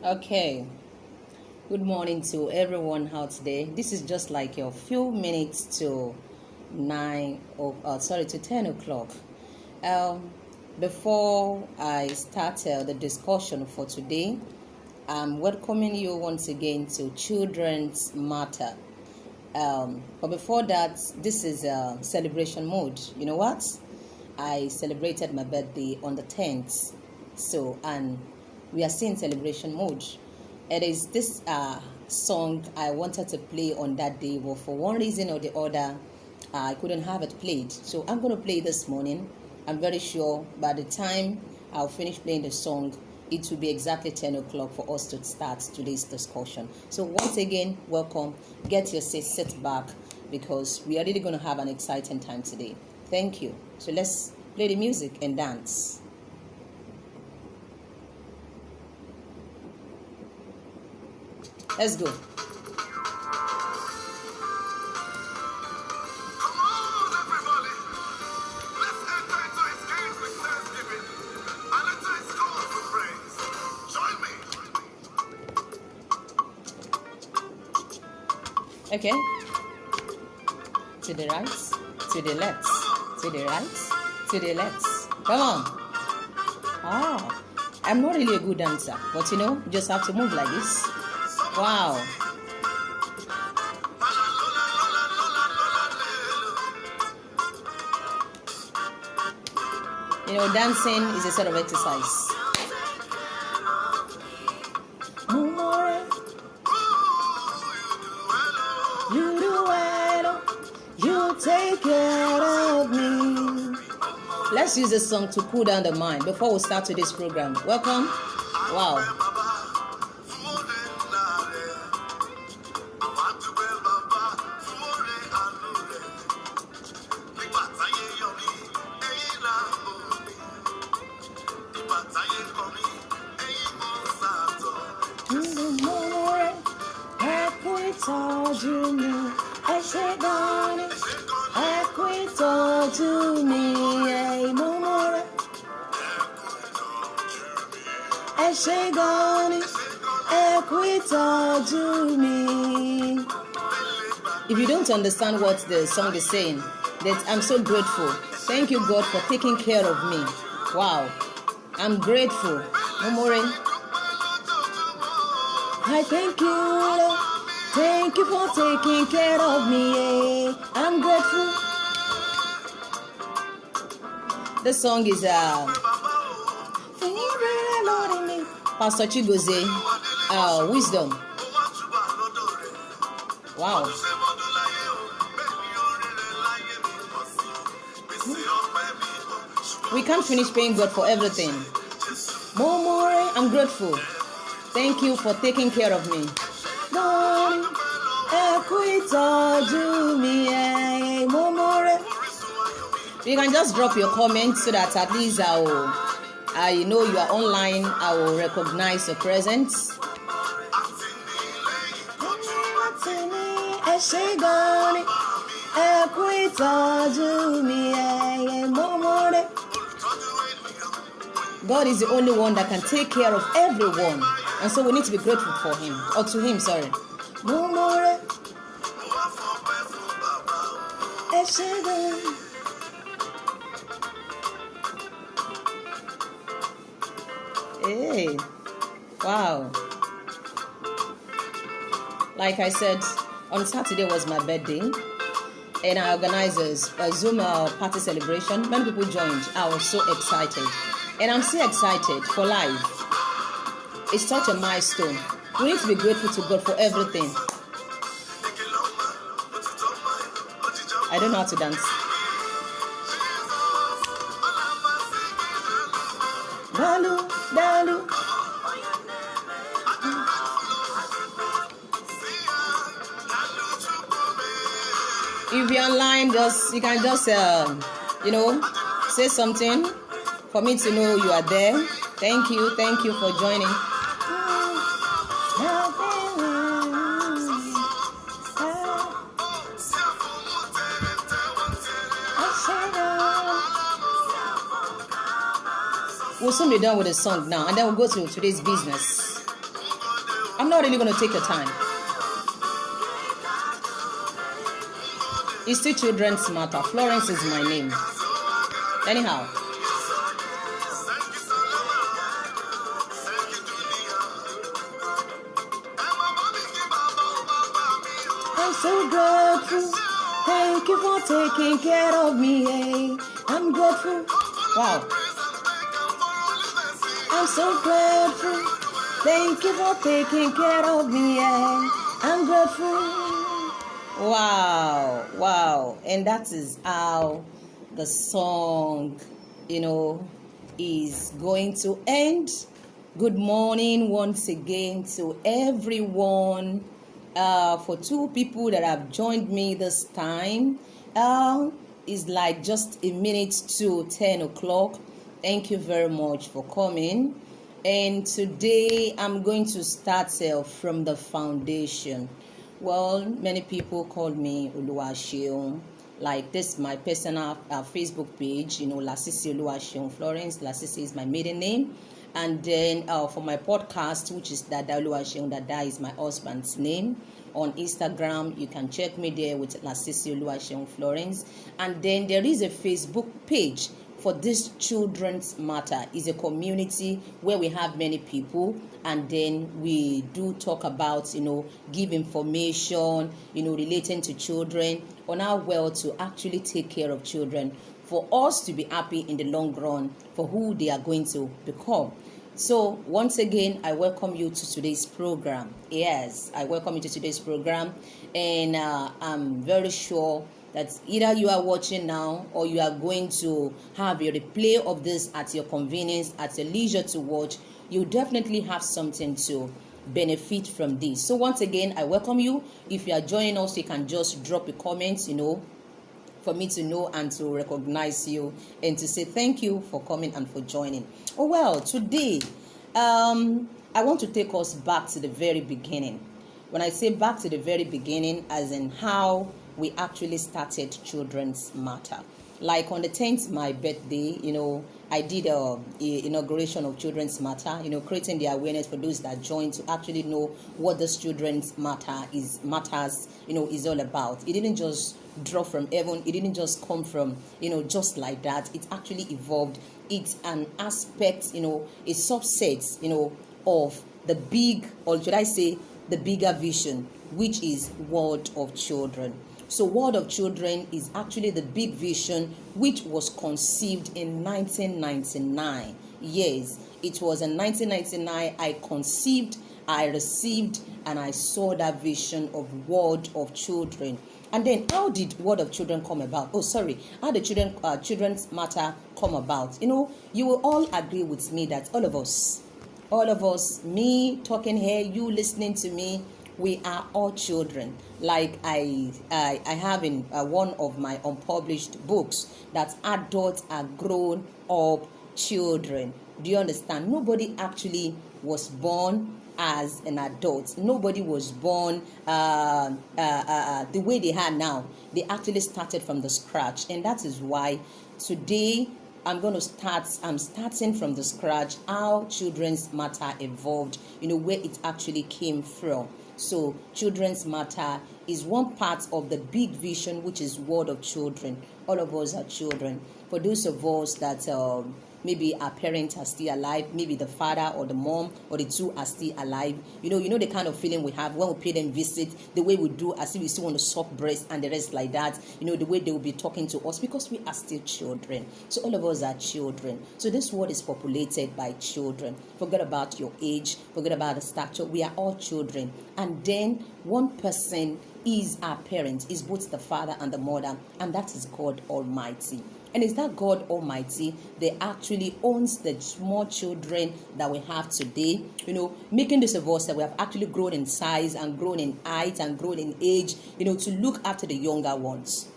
Okay, good morning to everyone out there. This is just like your few minutes to 10 o'clock. Um, Before I start the discussion for today, I'm welcoming you once again to Children's Matter. But before that, this is a celebration mode. You know what? I celebrated my birthday on the 10th. And we are still in celebration mode. It is this song I wanted to play on that day, but for one reason or the other, I couldn't have it played. So I'm going to play this morning. I'm very sure by the time I'll finish playing the song, it will be exactly 10 o'clock for us to start today's discussion. So once again, welcome. Get your seat, sit back, because we are really going to have an exciting time today. Thank you. So let's play the music and dance. Let's go. Okay. To the right, to the left, to the right, to the left. Come on. I'm not really a good dancer, but you just have to move like this. Wow. Dancing is a sort of exercise. You do well, you take care of me. Let's use this song to cool down the mind before we start today's program. Welcome. Wow. If you don't understand what the song is saying, that I'm so grateful. Thank you, God, for taking care of me. Wow. I'm grateful. Momore. I thank you, Lord. Thank you for taking care of me. I'm grateful. The song is Pastor Chigozie, Wisdom. Wow. We can't finish paying God for everything. Momore, I'm grateful. Thank you for taking care of me. You can just drop your comments so that at least I know you are online. I will recognize your presence. God is the only one that can take care of everyone, and so we need to be grateful for him, or to him, sorry. Hey, wow. Like I said, on Saturday was my birthday, and our organizers a Zoom party celebration. Many people joined. I was so excited, and I'm still excited for life. It's such a milestone. We need to be grateful to God for everything. I don't know how to dance. Dalu, dalu. If you're online, you can just say something for me to know you are there. Thank you for joining. We'll soon be done with the song now, and then we'll go to today's business. I'm not really going to take your time. It's still Children's Matter. Florence is my name. Anyhow. I'm so grateful. Thank you for taking care of me. Hey. I'm grateful. Wow. I'm so grateful. Thank you for taking care of me. Hey. I'm grateful. Wow, wow. And that is how the song, is going to end. Good morning once again to everyone. For two people that have joined me this time, it's like just a minute to 10 o'clock. Thank you very much for coming. And today I'm going to start from the foundation. Well, many people call me Oluwaseun. Like this, my personal Facebook page, Lasisi Oluwaseun Florence. Lasisi is my maiden name. And then for my podcast, which is Dada Oluwaseun, Dada is my husband's name. On Instagram, you can check me there with Lasisi Oluwaseun Florence. And then there is a Facebook page for this Children's Matter. Is a community where we have many people, and then we do talk about, give information, relating to children, on how well to actually take care of children, for us to be happy in the long run for who they are going to become. So once again, I welcome you to today's program. Yes, I welcome you to today's program, and I'm very sure that either you are watching now or you are going to have a replay of this at your convenience, at your leisure to watch. You definitely have something to benefit from this. So once again, I welcome you. If you are joining us, you can just drop a comment, for me to know and to recognize you and to say thank you for coming and for joining. Oh well, today I want to take us back to the very beginning. When I say back to the very beginning, as in how we actually started Children's Matter. Like on the 10th, my birthday, I did a inauguration of Children's Matter, creating the awareness for those that joined to actually know what this Children's Matters, is all about. It didn't just drop from heaven. It didn't just come from, just like that. It actually evolved. It's an aspect, a subset, of the big, or should I say, the bigger vision, which is World of Children. So World of Children is actually the big vision which was conceived in 1999. Yes, it was in 1999 I conceived, I received, and I saw that vision of World of Children. And then how did World of Children come about? How did Children's Matter come about? You will all agree with me that all of us, me talking here, you listening to me, we are all children. Like I have in one of my unpublished books that adults are grown up children. Do you understand? Nobody actually was born as an adult. Nobody was born the way they are now. They actually started from the scratch, and that is why today I'm starting from the scratch, how Children's Matter evolved, where it actually came from. So Children's Matter is one part of the big vision, which is World of Children. All of us are children. For those of us that maybe our parents are still alive, maybe the father or the mom or the two are still alive, you know the kind of feeling we have when we pay them visit, the way we do as if we still want to suck breast and the rest like that, the way they will be talking to us, because we are still children. So all of us are children. So this world is populated by children. Forget about your age, forget about the stature. We are all children. And then one person is our parent, is both the father and the mother, and that is God Almighty. And it's that God Almighty that actually owns the small children that we have today, making this of us that we have actually grown in size and grown in height and grown in age, to look after the younger ones.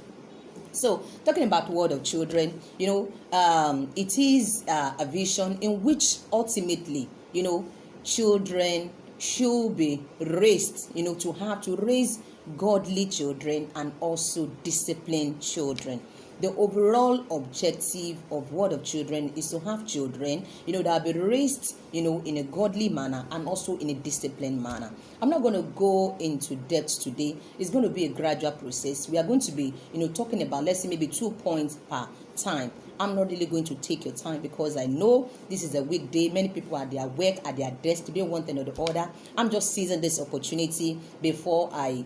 So, talking about World of Children, it is a vision in which ultimately, children should be raised, to raise godly children and also disciplined children. the overall objective of Word of Children is to have children, that will be raised, in a godly manner and also in a disciplined manner. I'm not going to go into depth today. It's going to be a gradual process. We are going to be, talking about, let's say, maybe 2 points per time. I'm not really going to take your time because I know this is a weekday. Many people are at their work, at their desk, to do one thing or the other. I'm just seizing this opportunity before I,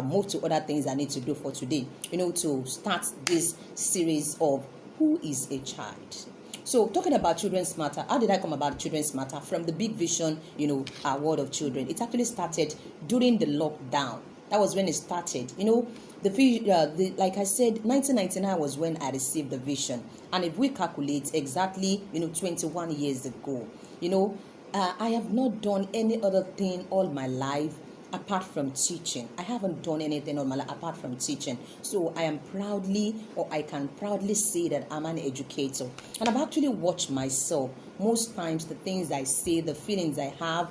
move to other things I need to do for today, to start this series of Who is a Child? So, talking about Children's Matter, how did I come about Children's Matter? From the big vision, our Word of Children. It actually started during the lockdown. That was when it started. Like I said, 1999 was when I received the vision. And if we calculate exactly, 21 years ago, I have not done any other thing all my life apart from teaching. I haven't done anything all my life apart from teaching. So I can proudly say that I'm an educator. And I've actually watched myself. Most times the things I say, the feelings I have,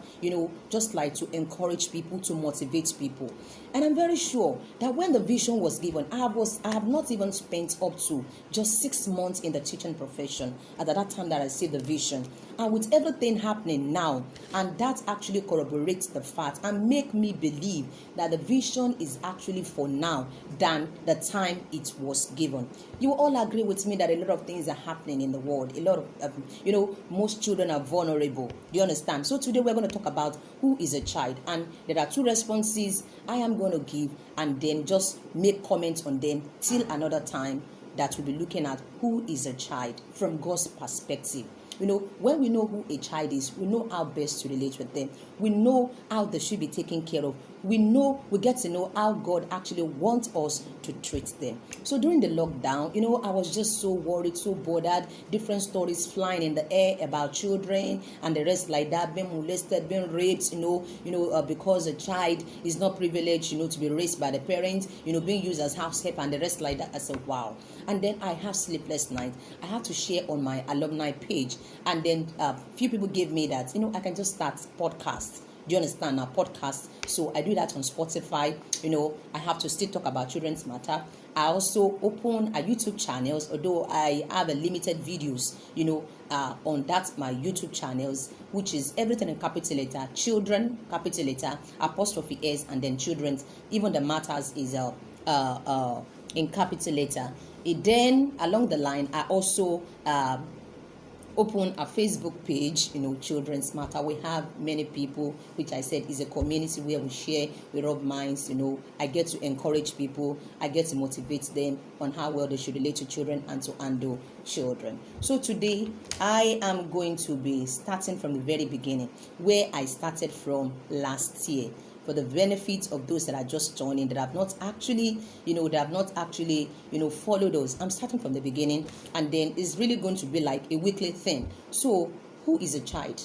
just like to encourage people, to motivate people. And I'm very sure that when the vision was given, I have not even spent up to just 6 months in the teaching profession at that time that I received the vision. And with everything happening now, and that actually corroborates the fact and make me believe that the vision is actually for now than the time it was given. You all agree with me that a lot of things are happening in the world. A lot of, most children are vulnerable. Do you understand? So today we're going to talk about who is a child. And there are 2 responses I am going to give, and then just make comments on them till another time that we'll be looking at who is a child from God's perspective. When we know who a child is, we know how best to relate with them. We know how they should be taken care of. We get to know how God actually wants us to treat them. So during the lockdown, I was just so worried, so bothered, different stories flying in the air about children and the rest like that, being molested, being raped, because a child is not privileged, to be raised by the parents, being used as house help and the rest like that. I said, wow. And then I have sleepless nights. I have to share on my alumni page. And then a few people gave me that, I can just start podcasts. Do you understand? Now, podcast. So I do that on Spotify. I have to still talk about Children's Matter. I also open a YouTube channels, although I have a limited videos, on that my YouTube channels, which is everything in capital letter, children, capital letter, apostrophe S, and then children's. Even the matters is in capital letter. Then along the line, I also open a Facebook page, Children's Matter. We have many people, which I said is a community where we share, we rub minds, I get to encourage people, I get to motivate them on how well they should relate to children and to handle children. So today, I am going to be starting from the very beginning, where I started from last year. For the benefit of those that are just joining, that have not actually, followed us. I'm starting from the beginning, and then it's really going to be like a weekly thing. So, who is a child?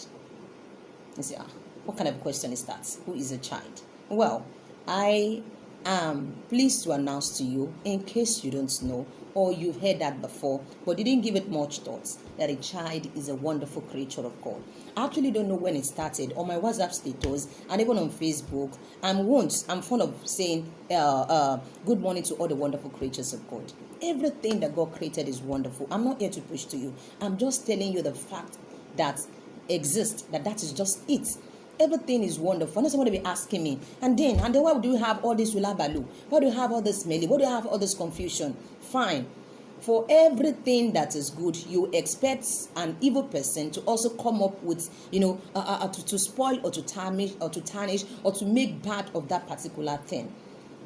You say, what kind of question is that? Who is a child? Well, I am pleased to announce to you, in case you don't know, or you've heard that before, but didn't give it much thought, that a child is a wonderful creature of God. I actually don't know when it started. On my WhatsApp status and even on Facebook, I'm fond of saying good morning to all the wonderful creatures of God. Everything that God created is wonderful. I'm not here to preach to you. I'm just telling you the fact that exists, that is just it. Everything is wonderful. And somebody be asking me, and then why do you have all this wulabalu? Why do you have all this smelly? Why do you have all this confusion? Fine. For everything that is good, you expect an evil person to also come up with, to spoil or to tarnish or to make bad of that particular thing.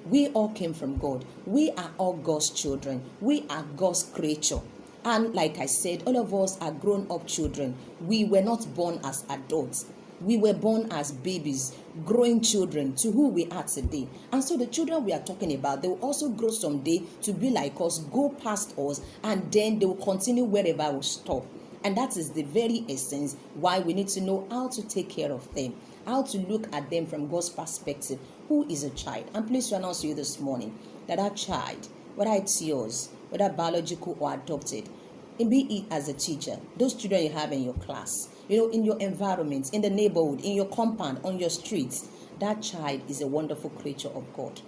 We all came from God. We are all God's children. We are God's creature. And like I said, all of us are grown-up children. We were not born as adults. We were born as babies, growing children to who we are today. And so the children we are talking about, they will also grow someday to be like us, go past us, and then they will continue wherever we stop. And that is the very essence why we need to know how to take care of them, how to look at them from God's perspective. Who is a child? I'm pleased to announce to you this morning that our child, whether it's yours, whether biological or adopted, be it as a teacher, those children you have in your class, in your environment, in the neighborhood, in your compound, on your streets, that child is a wonderful creature of God.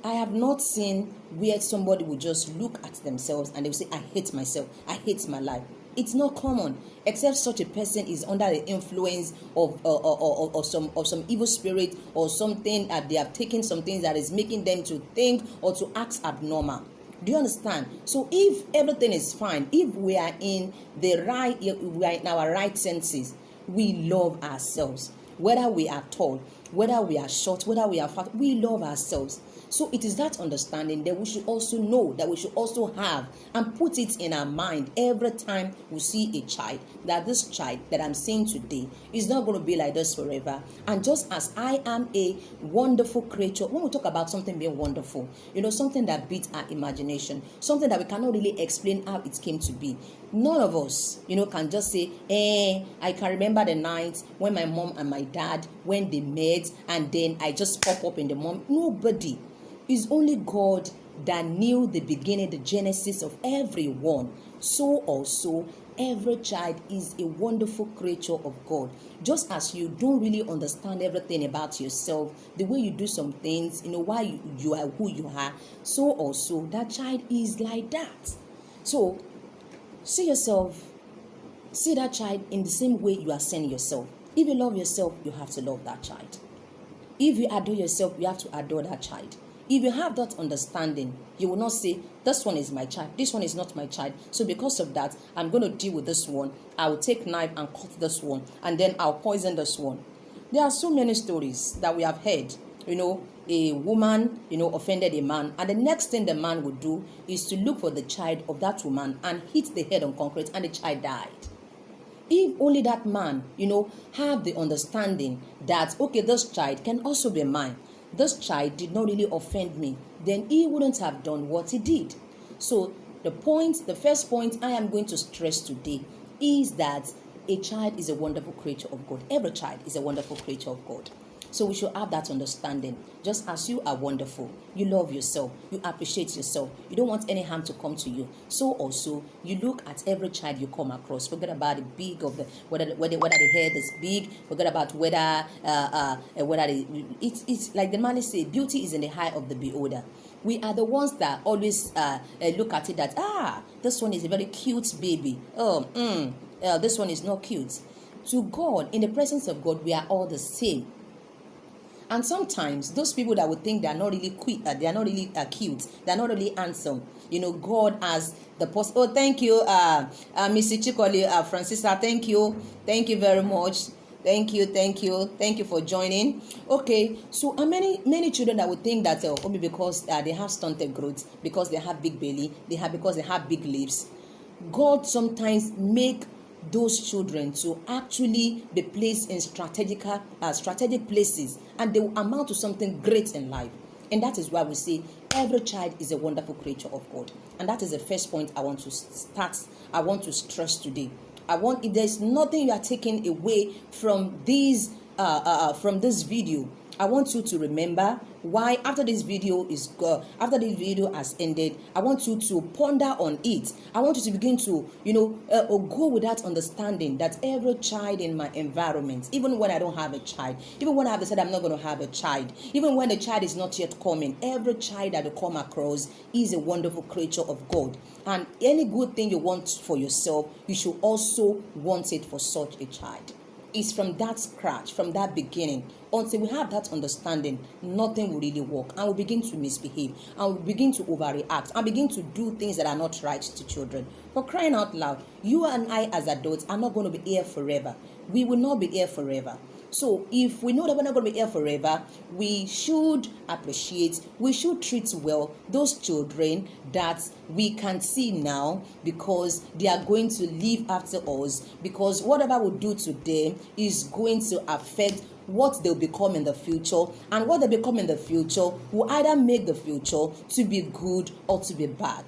I have not seen where somebody will just look at themselves and they will say, I hate myself, I hate my life. It's not common, except such a person is under the influence of some evil spirit or something that they have taken some things that is making them to think or to act abnormal. Do you understand? So if everything is fine, if we are in our right senses, we love ourselves. Whether we are tall, whether we are short, whether we are fat, we love ourselves. So it is that understanding that we should also know, that we should also have and put it in our mind every time we see a child, that this child that I'm seeing today is not going to be like this forever. And just as I am a wonderful creature, when we talk about something being wonderful, something that beats our imagination, something that we cannot really explain how it came to be. None of us, can just say, I can remember the night when my mom and my dad, when they met, and then I just pop up in the mom. Nobody. It's only God that knew the beginning, the genesis of everyone. So also, every child is a wonderful creature of God. Just as you don't really understand everything about yourself, the way you do some things, why you are who you are, so also that child is like that. So, see that child in the same way you are seeing yourself. If you love yourself, you have to love that child. If you adore yourself, you have to adore that child. If you have that understanding, you will not say, this one is my child, this one is not my child. So because of that, I'm going to deal with this one. I will take knife and cut this one, and then I'll poison this one. There are so many stories that we have heard. A woman, offended a man, and the next thing the man would do is to look for the child of that woman and hit the head on concrete, and the child died. If only that man, have the understanding that, okay, this child can also be mine. This child did not really offend me, then he wouldn't have done what he did. So the first point I am going to stress today is that a child is a wonderful creature of God. Every child is a wonderful creature of God. So we should have that understanding. Just as you are wonderful, you love yourself, you appreciate yourself, you don't want any harm to come to you. So also, you look at every child you come across. Forget about the big of the whether the head is big. Forget about whether it's like the man said, beauty is in the eye of the beholder. We are the ones that always look at it that this one is a very cute baby. This one is not cute. To God, in the presence of God, we are all the same. And sometimes those people that would think they are not really cute, they are not really cute, they are not really handsome. God has the Oh, thank you, Mrs. Chikoli, Francisa. Thank you very much. Thank you for joining. Okay, so many children that would think that only because they have stunted growth, because they have big belly, because they have big lips. God sometimes make those children to actually be placed in strategic places, and they will amount to something great in life. And that is why we say every child is a wonderful creature of God. And that is the first point I want to stress today. If there's nothing you are taking away from this video, I want you to remember why after this video has ended, I want you to ponder on it. I want you to begin to go with that understanding that every child in my environment, even when I don't have a child, even when I have decided I'm not going to have a child, even when the child is not yet coming, every child that you come across is a wonderful creature of God. And any good thing you want for yourself, you should also want it for such a child. It's from that scratch, from that beginning. Until we have that understanding, nothing will really work, and we begin to misbehave, and we begin to overreact, and begin to do things that are not right to children. For crying out loud, you and I as adults are not going to be here forever. We will not be here forever. So if we know that we're not going to be here forever, we should appreciate, we should treat well those children that we can see now, because they are going to live after us, because whatever we do to them is going to affect what they'll become in the future, and what they become in the future will either make the future to be good or to be bad.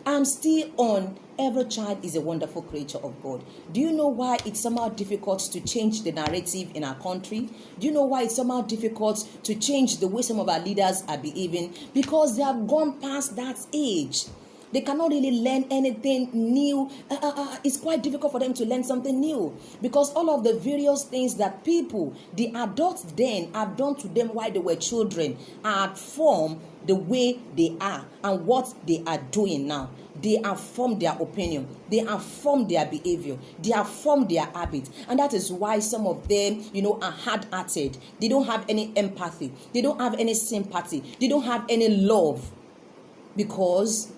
I'm still on every child is a wonderful creature of God. Do you know why it's somehow difficult to change the narrative in our country? Do you know why it's somehow difficult to change the way some of our leaders are behaving? Because they have gone past that age. They cannot really learn anything new. It's quite difficult for them to learn something new because all of the various things that people, the adults then have done to them while they were children, are formed the way they are and what they are doing now. They have formed their opinion, they have formed their behavior, they have formed their habits, and that is why some of them, are hard-hearted. They don't have any empathy, they don't have any sympathy, they don't have any love, because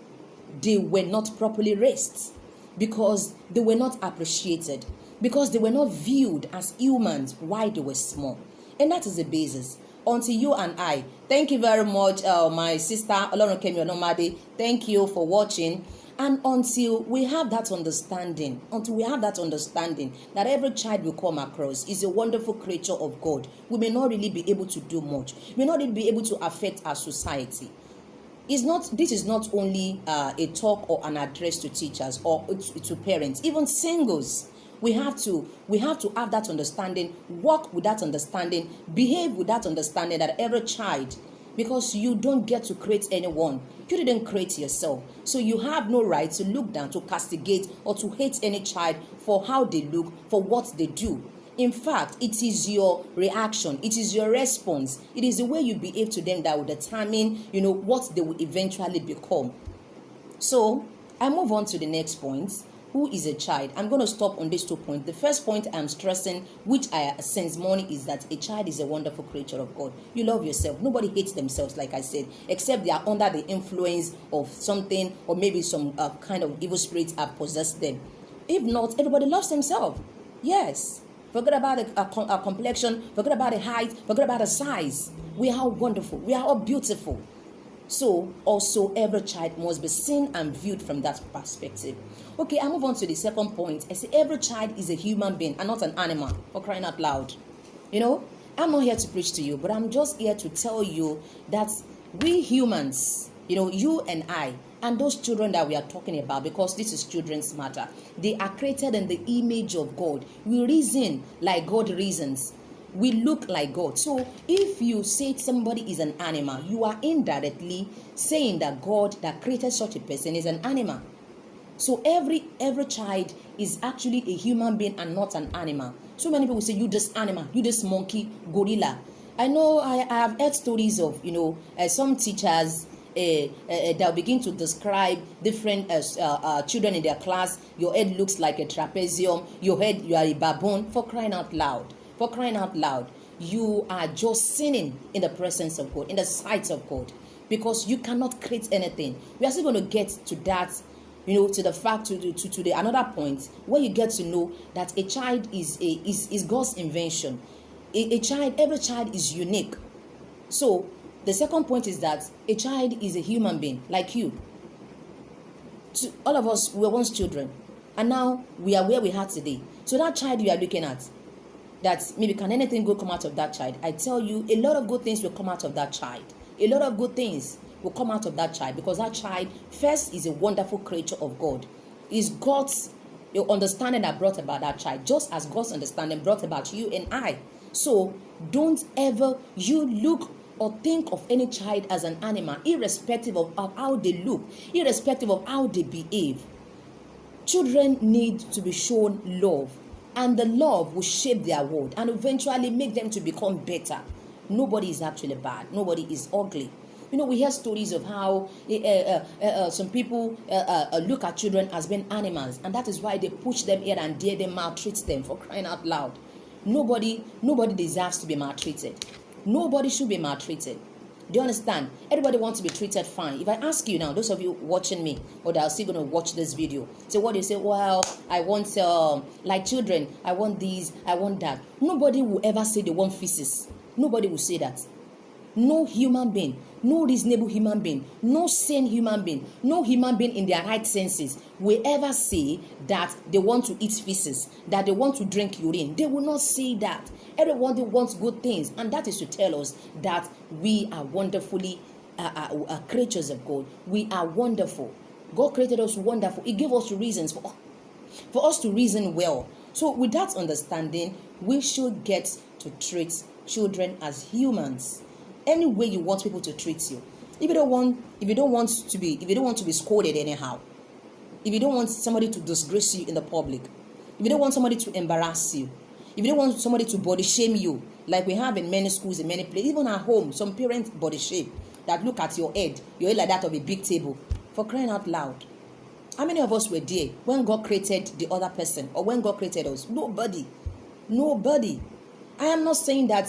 they were not properly raised, because they were not appreciated, because they were not viewed as humans while they were small. And that is the basis. Until you and I, thank you very much, my sister Olorunke Onomade. Thank you for watching. And until we have that understanding, that every child will come across is a wonderful creature of God, we may not really be able to do much. We may not really be able to affect our society. This is not only a talk or an address to teachers or to parents, even singles. We have to have that understanding, work with that understanding, behave with that understanding that every child, because you don't get to create anyone. You didn't create yourself. So you have no right to look down, to castigate, or to hate any child for how they look, for what they do. In fact, it is your reaction, it is your response, it is the way you behave to them that will determine, what they will eventually become. So I move on to the next point. Who is a child? I'm going to stop on these 2 points. The first point I'm stressing, which I sense morning, is that a child is a wonderful creature of God. You love yourself. Nobody hates themselves, like I said, except they are under the influence of something, or maybe some kind of evil spirits have possessed them. If not, everybody loves themselves. Yes. Forget about a complexion. Forget about the height. Forget about the size. We are all wonderful. We are all beautiful. So also every child must be seen and viewed from that perspective. Okay, I move on to the second point. I say every child is a human being and not an animal, for crying out loud. I'm not here to preach to you, but I'm just here to tell you that we humans, you and I, and those children that we are talking about, because this is children's matter, they are created in the image of God. We reason like God reasons. We look like God. So if you say somebody is an animal, you are indirectly saying that God that created such a person is an animal. So every child is actually a human being and not an animal. So many people say, you this animal, you this monkey, gorilla. I know I have heard stories of, some teachers they'll begin to describe different children in their class. Your head looks like a trapezium. Your head, you are a baboon. For crying out loud. For crying out loud. You are just sinning in the presence of God, in the sight of God, because you cannot create anything. We are still going to get to that, to the fact, to the another point where you get to know that a child is God's invention. Every child is unique. So the second point is that a child is a human being like you. All of us were once children, and now we are where we are today. So that child you are looking at, that maybe can anything good come out of that child? I tell you, a lot of good things will come out of that child. A lot of good things will come out of that child, because that child first is a wonderful creature of God. Is God's understanding that brought about that child, just as God's understanding brought about you and I. So don't ever you look or think of any child as an animal, irrespective of how they look, irrespective of how they behave. Children need to be shown love, and the love will shape their world and eventually make them to become better. Nobody is actually bad. Nobody is ugly. We hear stories of how some people look at children as being animals, and that is why they push them here and there, they maltreat them, for crying out loud. Nobody deserves to be maltreated. Nobody should be maltreated. Do you understand? Everybody wants to be treated fine. If I ask you now, those of you watching me or that are still going to watch this video, so what do you say? Well, I want, like children, I want these, I want that. Nobody will ever say they want feces. Nobody will say that. No human being, no reasonable human being, no sane human being, no human being in their right senses will ever say that they want to eat feces, that they want to drink urine. They will not say that. Everybody wants good things, and that is to tell us that we are wonderfully creatures of God. We are wonderful. God created us wonderful. He gave us reasons for us to reason well. So with that understanding, we should get to treat children as humans. Any way you want people to treat you. If you don't want to be scolded anyhow, if you don't want somebody to disgrace you in the public, if you don't want somebody to embarrass you, if you don't want somebody to body shame you, like we have in many schools, in many places, even at home, some parents body shame that look at your head like that of a big table. For crying out loud. How many of us were there when God created the other person or when God created us? Nobody. I am not saying that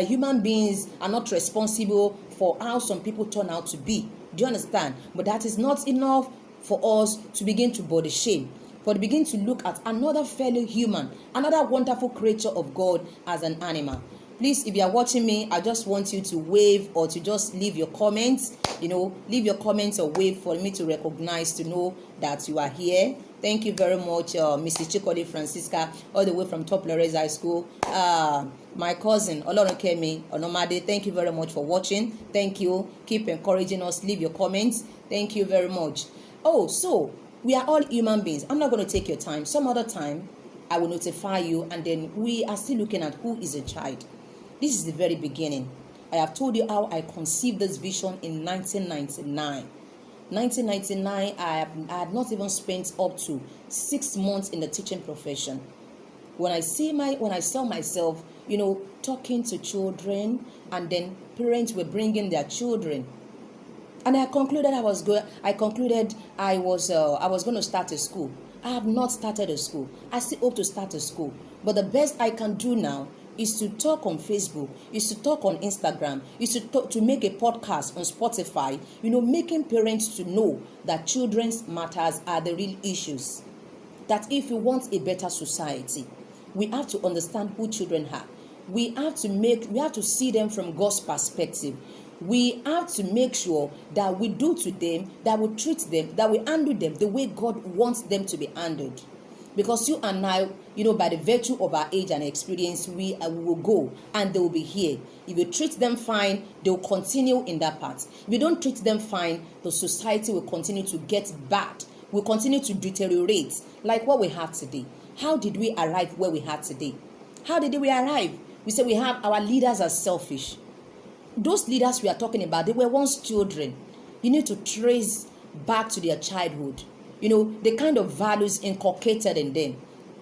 human beings are not responsible for how some people turn out to be. Do you understand? But that is not enough for us to begin to body shame, but begin to look at another fellow human, another wonderful creature of God as an animal. Please, if you are watching me, I just want you to wave or to just leave your comments. Leave your comments or wave for me to recognize, to know that you are here. Thank you very much, Mrs. Chikode Francisca, all the way from Top Lorez High School. My cousin, Olorunkemi Onomade, thank you very much for watching. Thank you. Keep encouraging us. Leave your comments. Thank you very much. Oh, so we are all human beings. I'm not going to take your time. Some other time, I will notify you, and then we are still looking at who is a child. This is the very beginning. I have told you how I conceived this vision in 1999. 1999, I had not even spent up to 6 months in the teaching profession. When I saw myself, talking to children, and then parents were bringing their children, and I concluded I was going to start a school. I have not started a school. I still hope to start a school, but the best I can do now is to talk on Facebook, is to talk on Instagram, is to make a podcast on Spotify, making parents to know that children's matters are the real issues. That if we want a better society, we have to understand who children are. We have to see them from God's perspective. We have to make sure that we do to them, that we treat them, that we handle them the way God wants them to be handled. Because you and I, by the virtue of our age and experience, we will go and they will be here. If you treat them fine, they will continue in that path. If you don't treat them fine, the society will continue to get bad, will continue to deteriorate, like what we have today. How did we arrive where we are today? How did we arrive? We say we have our leaders are selfish. Those leaders we are talking about, they were once children. You need to trace back to their childhood. The kind of values inculcated in them.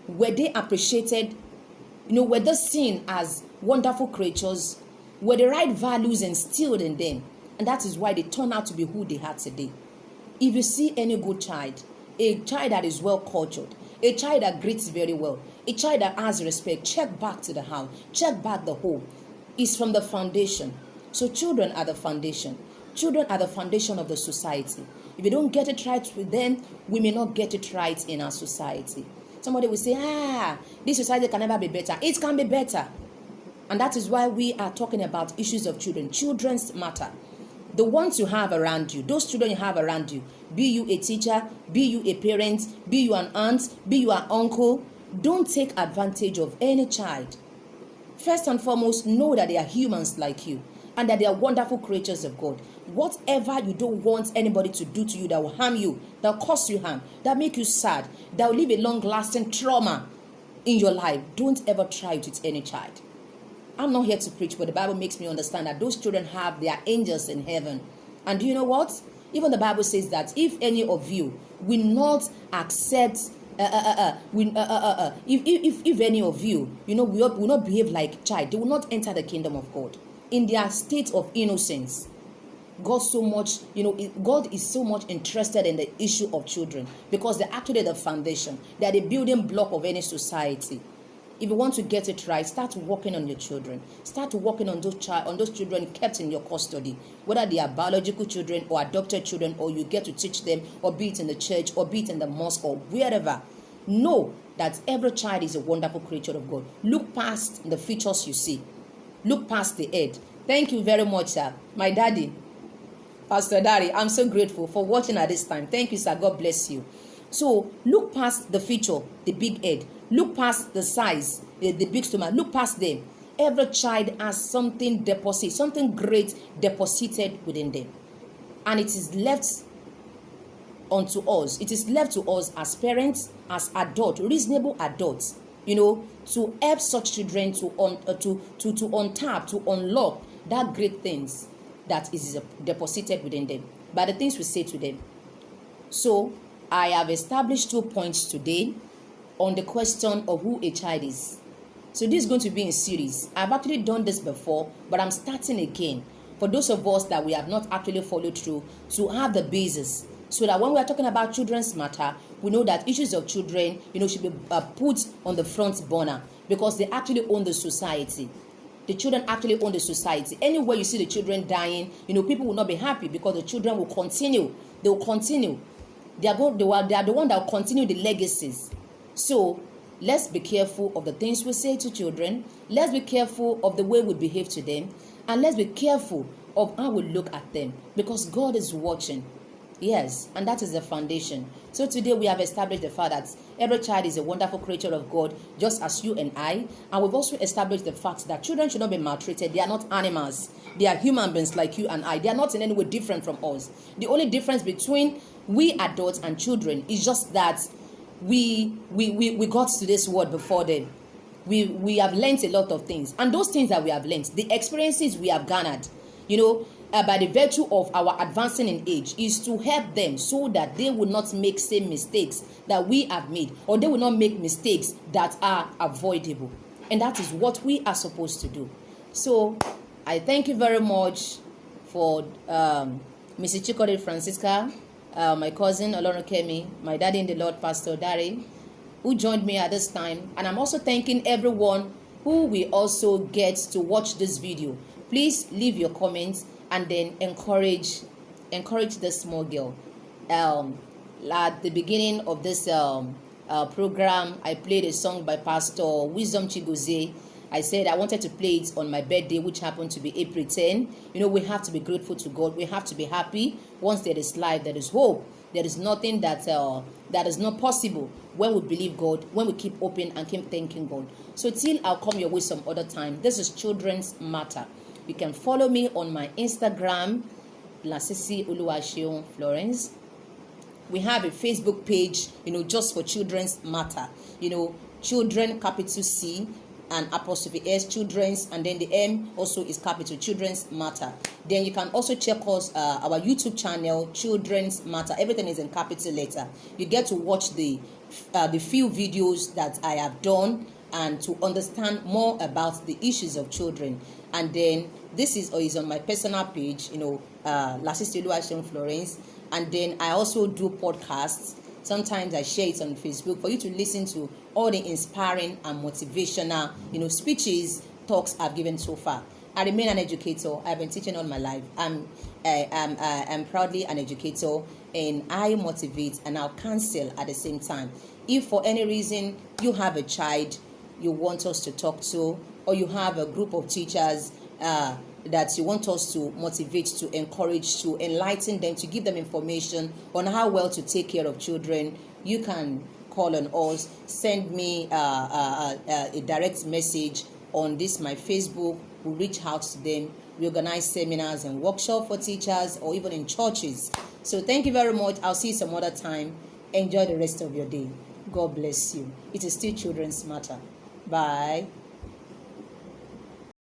Were they appreciated? Were they seen as wonderful creatures? Were the right values instilled in them? And that is why they turn out to be who they are today. If you see any good child, a child that is well cultured, a child that greets very well, a child that has respect, check back to the house, check back the home. It's from the foundation. So children are the foundation. Children are the foundation of the society. If you don't get it right with them, we may not get it right in our society. Somebody will say, this society can never be better. It can be better. And that is why we are talking about issues of children. Children's matter. The ones you have around you, those children you have around you, be you a teacher, be you a parent, be you an aunt, be you an uncle, don't take advantage of any child. First and foremost, know that they are humans like you and that they are wonderful creatures of God. Whatever you don't want anybody to do to you that will harm you, that will cause you harm, that make you sad, that will leave a long-lasting trauma in your life, don't ever try it with any child. I'm not here to preach, but the Bible makes me understand that those children have their angels in heaven. And do you know what? Even the Bible says that if any of you will not accept, if any of you, will not behave like child, they will not enter the kingdom of God. In their state of innocence, God is so much interested in the issue of children because they're actually the foundation. They are the building block of any society. If you want to get it right, start working on your children. Start working on those children kept in your custody, whether they are biological children or adopted children, or you get to teach them, or be it in the church, or be it in the mosque, or wherever. Know that every child is a wonderful creature of God. Look past the features you see. Look past the head. Thank you very much, sir. My daddy, Pastor Dari, I'm so grateful for watching at this time. Thank you, sir. God bless you. So look past the feature, the big head. Look past the size, the big stomach. Look past them. Every child has something great deposited within them. And it is left unto us. It is left to us as parents, as adults, reasonable adults, to help such children to untap, to unlock that great things that is deposited within them, by the things we say to them. So I have established 2 points today on the question of who a child is. So this is going to be a series. I've actually done this before, but I'm starting again for those of us that we have not actually followed through, to have the basis, so that when we are talking about children's matter, we know that issues of children, should be put on the front burner, because they actually own the society. The children actually own the society. Anywhere you see the children dying, people will not be happy, because the children will continue. They will continue. They are the one that will continue the legacies. So let's be careful of the things we say to children. Let's be careful of the way we behave to them. And let's be careful of how we look at them, because God is watching. Yes, and that is the foundation. So today we have established the fact that every child is a wonderful creature of God, just as you and I. And we've also established the fact that children should not be maltreated. They are not animals. They are human beings like you and I. They are not in any way different from us. The only difference between we adults and children is just that we got to this world before them. We have learned a lot of things, and those things that we have learned, the experiences we have garnered, by the virtue of our advancing in age, is to help them so that they will not make same mistakes that we have made, or they will not make mistakes that are avoidable. And that is what we are supposed to do. So I thank you very much for Mrs. Chikode Francisca, my cousin Olorun Kemi, my daddy in the Lord, Pastor Dari, who joined me at this time. And I'm also thanking everyone who will also get to watch this video. Please leave your comments and then encourage this small girl. At the beginning of this program, I played a song by Pastor Wisdom Chigozie. I said I wanted to play it on my birthday, which happened to be April 10. We have to be grateful to God. We have to be happy. Once there is life, there is hope. There is nothing that is not possible when we believe God, when we keep open and keep thanking God. So till I'll come your way some other time, this is Children's Matter. You can follow me on my Instagram, Lasisi Oluwaseun Florence. We have a Facebook page, just for Children's Matter. Children, capital C, and apostrophe S, children's, and then the M also is capital, Children's Matter. Then you can also check us our YouTube channel, Children's Matter. Everything is in capital letter. You get to watch the few videos that I have done, and to understand more about the issues of children. And then this is on my personal page, Lasisi Oluwaseun Florence. And then I also do podcasts. Sometimes I share it on Facebook for you to listen to all the inspiring and motivational, speeches, talks I've given so far. I remain an educator. I've been teaching all my life. I'm proudly an educator, and I motivate and I'll counsel at the same time. If for any reason you have a child you want us to talk to, or you have a group of teachers that you want us to motivate, to encourage, to enlighten them, to give them information on how well to take care of children, you can call on us, send me a direct message on this, my Facebook. We'll reach out to them. We organize seminars and workshops for teachers, or even in churches. So thank you very much. I'll see you some other time. Enjoy the rest of your day. God bless you. It is still Children's Matter. Bye.